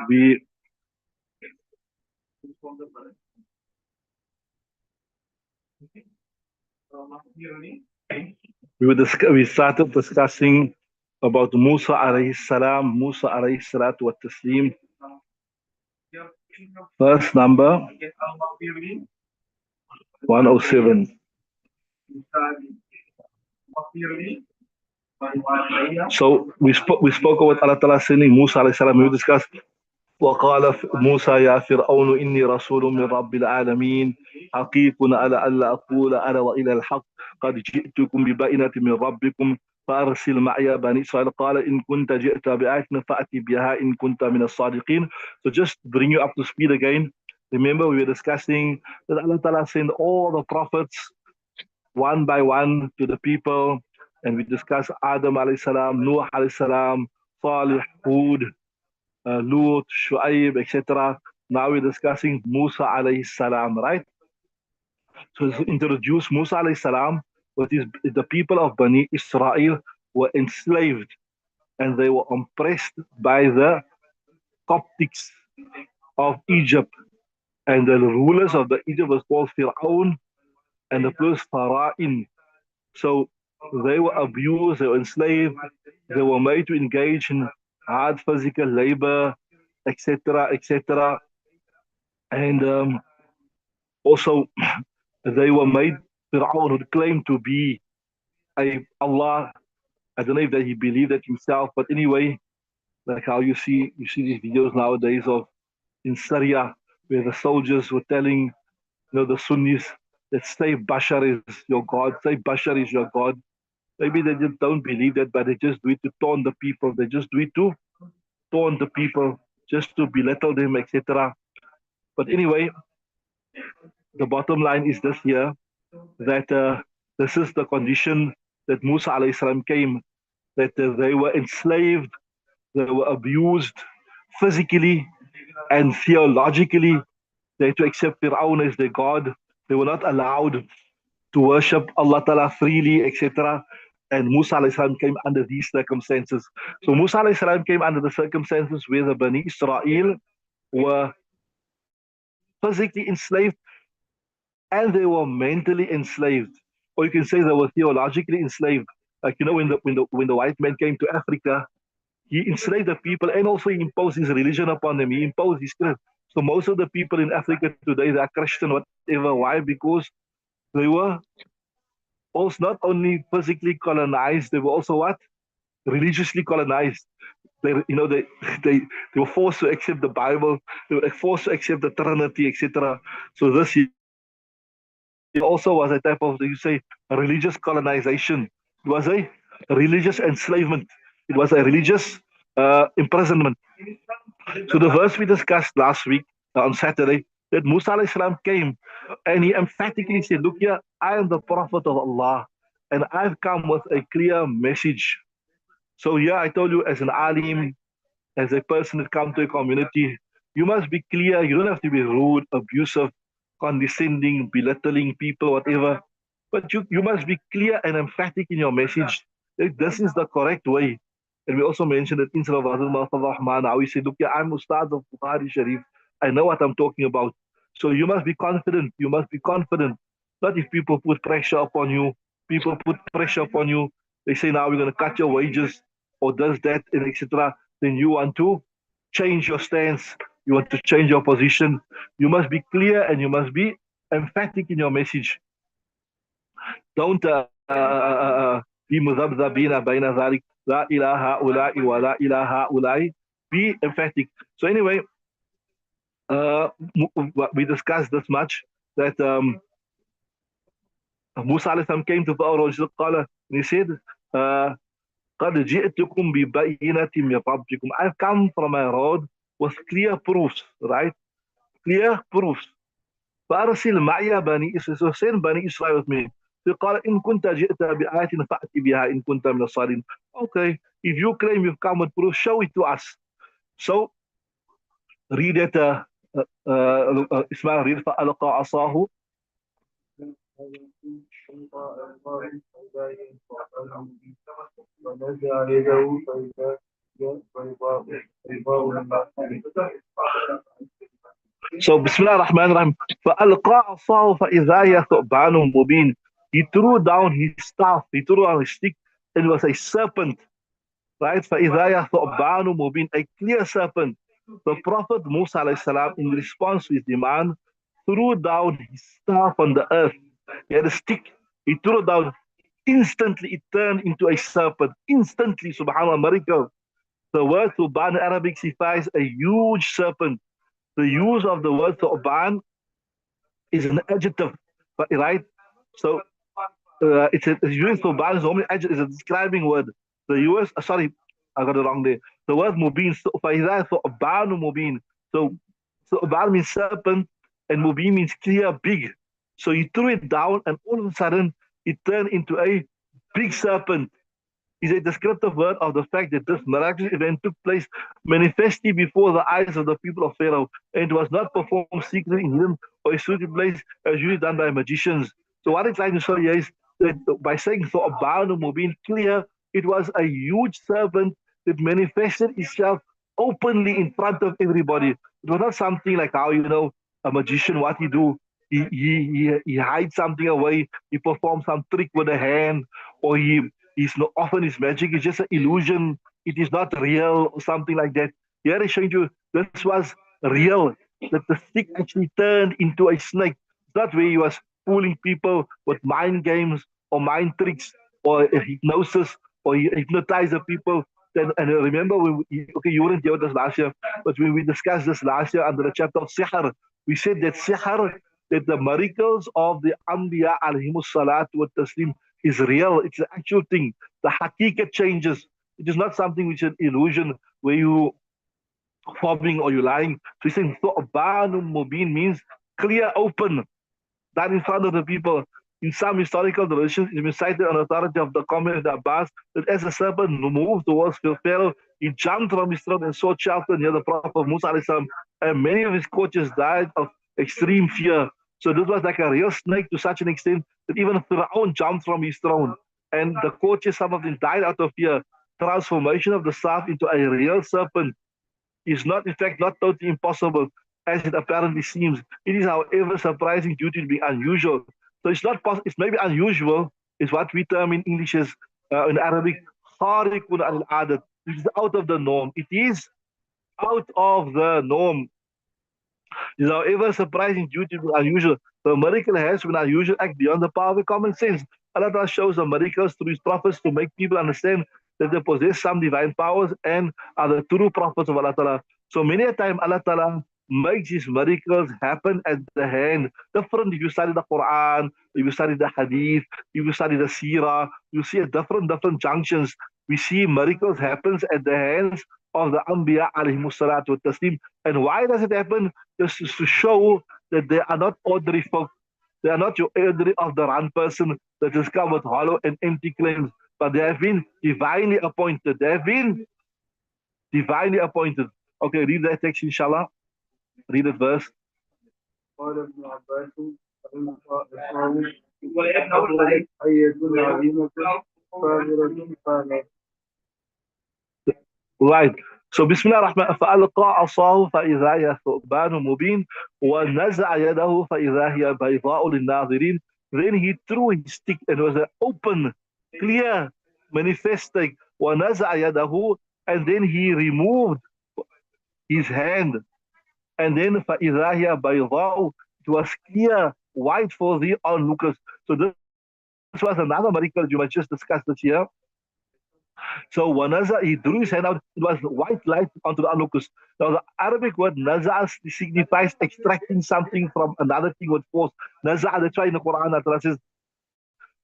we we started discussing about Musa alayhi salam, Musa alayhi salatu wa taslim. Verse number 107. So we spoke about Allah Ta'ala sending Musa alayhi salam. We discussed وقال موسى يا فرعون إني رسول من رب العالمين حقيق على ألا أقول أنا وإلى الحق قد جئتكم ببينة من ربكم فأرسل معي بني إسرائيل قال إن كنت جئت بآية فأتي بها إن كنت من الصادقين. So just bring you up to speed again. Remember we were discussing that Allah Ta'ala sent all the prophets one by one to the people, and we discussed Adam alayhi salam, Nuh alayhi salam, Salih, Hud, Lut, Shu'aib, etc. Now we're discussing Musa alayhi salam, right? So to introduce Musa alayhi salam, what is the people of Bani Israel were enslaved and they were oppressed by the Coptics of Egypt. And the rulers of the Egypt was called Fir'aun and the first Fara'in. So they were abused, they were enslaved, they were made to engage in hard physical labor, etc., etc. And also, they were made, Fir'aun who claimed to be a Allah. I don't know if that he believed that himself, but anyway, like how you see these videos nowadays of in Syria where the soldiers were telling the Sunnis that say Bashar is your God, say Bashar is your God. Maybe they just don't believe that, but they just do it to taunt the people. They just do it to taunt the people, just to belittle them, etc. But anyway, the bottom line is this here that this is the condition that Musa alayhi salam came, that they were enslaved, they were abused physically and theologically. They had to accept Fir'aun as their God. They were not allowed to worship Allah Ta'ala freely, etc. And Musa alayhi salam came under these circumstances. So Musa alayhi salam came under the circumstances where the Bani Israel were physically enslaved and they were mentally enslaved, or you can say they were theologically enslaved. Like when the white man came to Africa, he enslaved the people and also he imposed his religion upon them. He imposed his creed. So most of the people in Africa today they are Christian, whatever. Why? Because they were also not only physically colonized, they were also what? Religiously colonized. They they were forced to accept the Bible. They were forced to accept the Trinity, etc. So this also was a type of, you say, a religious colonization. It was a religious enslavement. It was a religious imprisonment. So the verse we discussed last week on Saturday, that Musa alayhi salam came and he emphatically said, look here, I am the prophet of Allah and I've come with a clear message. So yeah, I told you as an alim, as a person that comes to a community, you must be clear. You don't have to be rude, abusive, condescending, belittling people, whatever. But you must be clear and emphatic in your message. That this is the correct way. And we also mentioned that instead of Hazrat Rahman, how he said, look, yeah, I'm Ustad of Bukhari Sharif. I know what I'm talking about. So you must be confident. You must be confident. Not if people put pressure upon you. People put pressure upon you. They say, now we're going to cut your wages or does that, and etc. Then you want to change your stance. You want to change your position. You must be clear and you must be emphatic in your message. Don't be mudhabdhabina bayna dhalik. La ilaha ulai wa la ilaha ulai. Be emphatic. So anyway, we discussed this much that Musa alayhi salam came to Pharaoh and he said, uh, قَدْ جِئْتُكُمْ بِبَيِّنَةٍ مِّن رَبِّكُمْ. I've come from my road with clear proofs, right? Clear proofs. فأرسل معي بني إسرائيل. So send Bani Israel with me. قال إن كنت جئت بآية فأتي بها إن كنت من الصادقين. Okay, if you claim you've come with proof, show it to us. So read it. Ismail, read فألقى عصاه. ونزع يده فإذا So, Bismillah ar-Rahman ar-Rahim. فَأَلْقَى عَصَاهُ فَإِذَا هِيَ ثُعْبَانٌ مُبِينٌ. He threw down his staff, he threw down his stick, and it was a serpent, right? فَإِذَا هِيَ ثُعْبَانٌ مُبِينٌ, a clear serpent. The Prophet Musa alayhi salam, in response to his demand, threw down his staff on the earth. He had a stick, he threw it down. Instantly, it turned into a serpent. Instantly, subhanAllah, miracle. The word thuban in Arabic signifies a huge serpent. The use of the word thuban is an adjective, right? So it's used for ban is only adjective, is a describing word. The US, sorry, I got it wrong there. The word mubin, so banu mubin. So ban means serpent, and mubin means clear, big. So he threw it down, and all of a sudden it turned into a big serpent. Is a descriptive word of the fact that this miraculous event took place manifestly before the eyes of the people of Pharaoh, and it was not performed secretly in hidden or a secret place as usually done by magicians. So what it's trying to show here is that by saying Thu'ban Mubin, clear, it was a huge serpent that manifested itself openly in front of everybody. It was not something like how a magician, what he do, he hides something away, he performs some trick with a hand, or he's not often his magic is just an illusion. It is not real or something like that. Here is showing you this was real. That the stick actually turned into a snake. It's not where he was fooling people with mind games or mind tricks or hypnosis or he hypnotize the people. Then, and remember, okay, you weren't here with us last year, but when we discussed this last year under the chapter of Sihr, we said that Sihr, that the miracles of the Anbiya alayhimus salatu wa taslim is real. It's an actual thing. The haqiqat changes. It is not something which is an illusion where you forming or you lying. So he's saying Thu'banun Mubin means clear, open, that in front of the people. In some historical traditions, it's been cited on authority of the comment of the Abbas that as the serpent moved towards Pharaoh, he jumped from his throne and sought shelter near the Prophet Musa alayhi salam, and many of his courtiers died of extreme fear. So this was like a real snake to such an extent that even Pharaoh jumped from his throne. And the courtiers, some of them died out of fear. Transformation of the staff into a real serpent is not, in fact, not totally impossible as it apparently seems. It is, however, surprising due to being unusual. So it's not possible. It's maybe unusual. Is what we term in English as in Arabic, khariqun al-adat. It is out of the norm. It is out of the norm. It is, however, surprising due to being unusual. The miracle has been unusual act beyond the power of common sense. Allah shows the miracles through his prophets to make people understand that they possess some divine powers and are the true prophets of Allah Ta'ala. So many a time Allah Ta'ala makes his miracles happen at the hand. Different if you study the Quran, if you study the Hadith, if you study the Seerah, you see at different junctions. We see miracles happens at the hands of the Anbiya alayhimus salatu wa taslim. And why does it happen? Just to show that they are not ordinary folk. They are not your ordinary of the run person that has come with hollow and empty claims, but they have been divinely appointed. They have been divinely appointed. Okay, read that text, inshallah. Read it verse. Right. So Bismillah ar-Rahman فألقى عصاه فإذا هي ثعبان مبين ونزع يده فإذا هي بيضاء للناظرين. Then he threw his stick and it was an open, clear, manifesting. ونزع يده, and then he removed his hand. And then فإذا هي بيضاء, it was clear, white for the onlookers. So this was another miracle you might just discuss this year. So wanaza, he drew his hand out, it was white light onto the onlookers. Now the Arabic word naza signifies extracting something from another thing with force. Naza, that's why in the Quran it says,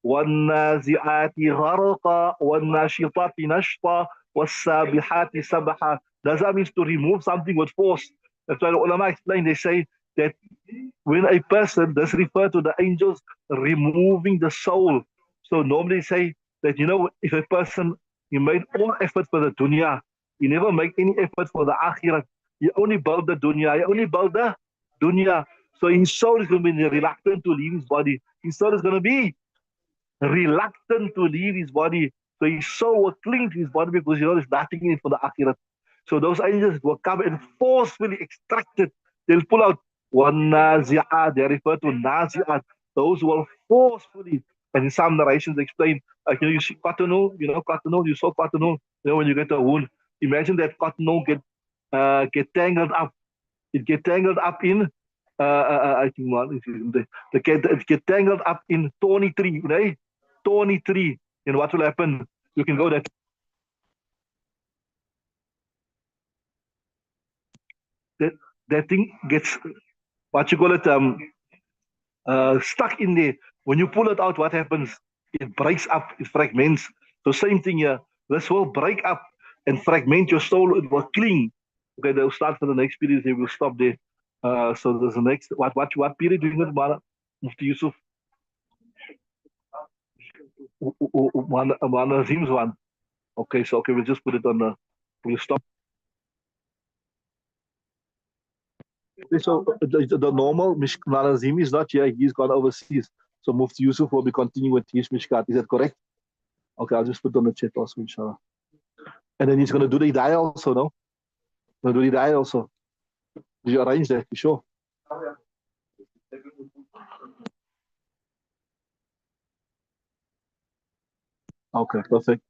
وَالنَّازِعَاتِ غَرْقًا وَالنَّاشِطَاتِ نَشْطًا وَالسَّابِحَاتِ سَبْحًا. Naza means to remove something with force. That's why the ulama explain, they say that when a person, this refer to the angels removing the soul. So normally say that, if a person, he made all effort for the dunya, he never make any effort for the akhirat. He only build the dunya. He only build the dunya. So his soul is going to be reluctant to leave his body. His soul is going to be reluctant to leave his body. So his soul will cling to his body because there's nothing in it for the akhirat. So those angels will come and forcefully extract it. They'll pull out one nazi'at. They refer to nazi'at. Those who will forcefully, and in some narrations explain, like you see cotton wool, cotton wool, you saw cotton wool, when you get a wound, imagine that cotton wool get tangled up. It get tangled up in I think one it get tangled up in thorny tree, right? Thorny tree. And what will happen? You can go that that thing gets what you call it stuck in there. When you pull it out, what happens? It breaks up, it fragments. So same thing here. This will break up and fragment your soul. It will cling. Okay, they'll start for the next period. They will stop there. So there's the next. What period doing it, Mara? Mufti Yusuf? One Azim's one. Okay, so okay, we'll just put it on the. We'll stop. Okay, so the normal Mishkan Azim is not here. He's gone overseas. So Mufti Yusuf will be continuing with his Mishkat. Is that correct? Okay, I'll just put it on the chat also, inshallah. And then he's going to do the Hidayah also, no? Going to do the Hidayah also. Did you arrange that? You sure? Okay, perfect.